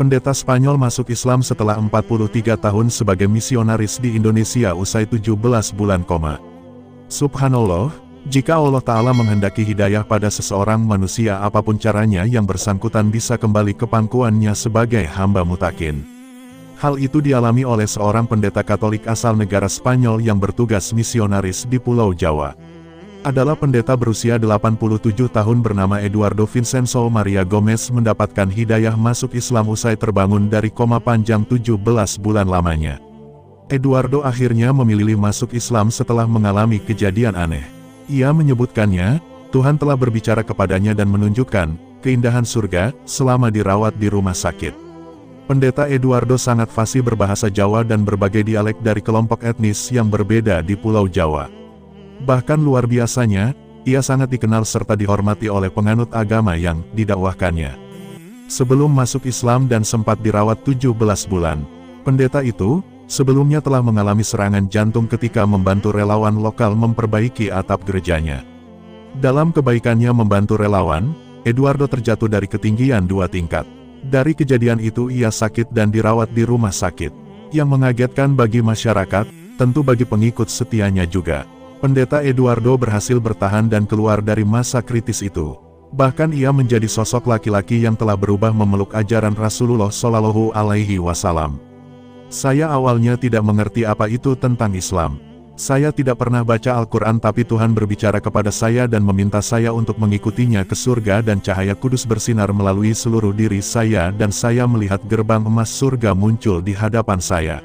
Pendeta Spanyol masuk Islam setelah 43 tahun sebagai misionaris di Indonesia usai 17 bulan koma. Subhanallah, jika Allah Ta'ala menghendaki hidayah pada seseorang manusia apapun caranya yang bersangkutan bisa kembali ke pangkuannya sebagai hamba mutakin. Hal itu dialami oleh seorang pendeta Katolik asal negara Spanyol yang bertugas misionaris di Pulau Jawa. Adalah pendeta berusia 87 tahun bernama Eduardo Vincenzo Maria Gomez mendapatkan hidayah masuk Islam usai terbangun dari koma panjang 17 bulan lamanya. Eduardo akhirnya memilih masuk Islam setelah mengalami kejadian aneh. Ia menyebutkannya, Tuhan telah berbicara kepadanya dan menunjukkan keindahan surga selama dirawat di rumah sakit. Pendeta Eduardo sangat fasih berbahasa Jawa dan berbagai dialek dari kelompok etnis yang berbeda di Pulau Jawa. Bahkan luar biasanya, ia sangat dikenal serta dihormati oleh penganut agama yang didakwahkannya. Sebelum masuk Islam dan sempat dirawat 17 bulan, pendeta itu sebelumnya telah mengalami serangan jantung ketika membantu relawan lokal memperbaiki atap gerejanya. Dalam kebaikannya membantu relawan, Eduardo terjatuh dari ketinggian 2 tingkat. Dari kejadian itu ia sakit dan dirawat di rumah sakit. Yang mengagetkan bagi masyarakat, tentu bagi pengikut setianya juga. Pendeta Eduardo berhasil bertahan dan keluar dari masa kritis itu. Bahkan ia menjadi sosok laki-laki yang telah berubah memeluk ajaran Rasulullah Shallallahu Alaihi Wasallam. Saya awalnya tidak mengerti apa itu tentang Islam. Saya tidak pernah baca Al-Quran tapi Tuhan berbicara kepada saya dan meminta saya untuk mengikutinya ke surga dan cahaya kudus bersinar melalui seluruh diri saya dan saya melihat gerbang emas surga muncul di hadapan saya.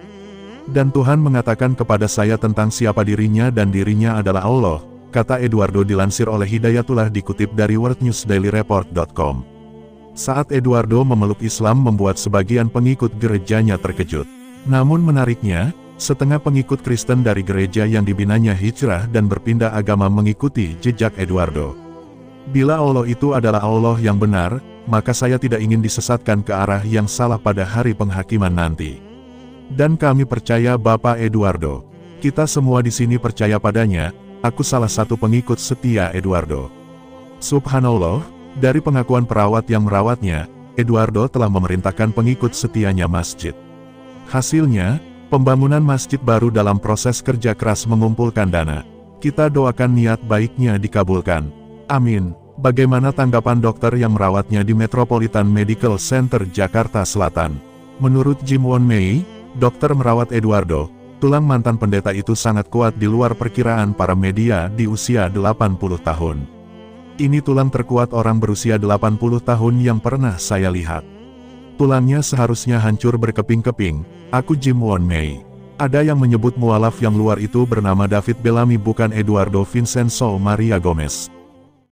Dan Tuhan mengatakan kepada saya tentang siapa dirinya dan dirinya adalah Allah, kata Eduardo dilansir oleh Hidayatullah dikutip dari worldnewsdailyreport.com. Saat Eduardo memeluk Islam membuat sebagian pengikut gerejanya terkejut. Namun menariknya, setengah pengikut Kristen dari gereja yang dibinanya hijrah dan berpindah agama mengikuti jejak Eduardo. Bila Allah itu adalah Allah yang benar, maka saya tidak ingin disesatkan ke arah yang salah pada hari penghakiman nanti. Dan kami percaya Bapak Eduardo. Kita semua di sini percaya padanya, aku salah satu pengikut setia Eduardo. Subhanallah, dari pengakuan perawat yang merawatnya, Eduardo telah memerintahkan pengikut setianya masjid. Hasilnya, pembangunan masjid baru dalam proses kerja keras mengumpulkan dana. Kita doakan niat baiknya dikabulkan. Amin. Bagaimana tanggapan dokter yang merawatnya di Metropolitan Medical Center Jakarta Selatan? Menurut Jim Won Mei, dokter merawat Eduardo, tulang mantan pendeta itu sangat kuat di luar perkiraan para media di usia 80 tahun. Ini tulang terkuat orang berusia 80 tahun yang pernah saya lihat. Tulangnya seharusnya hancur berkeping-keping, aku Jim Won Mei. Ada yang menyebut mualaf yang luar itu bernama David Bellamy bukan Eduardo Vincenzo Maria Gomez.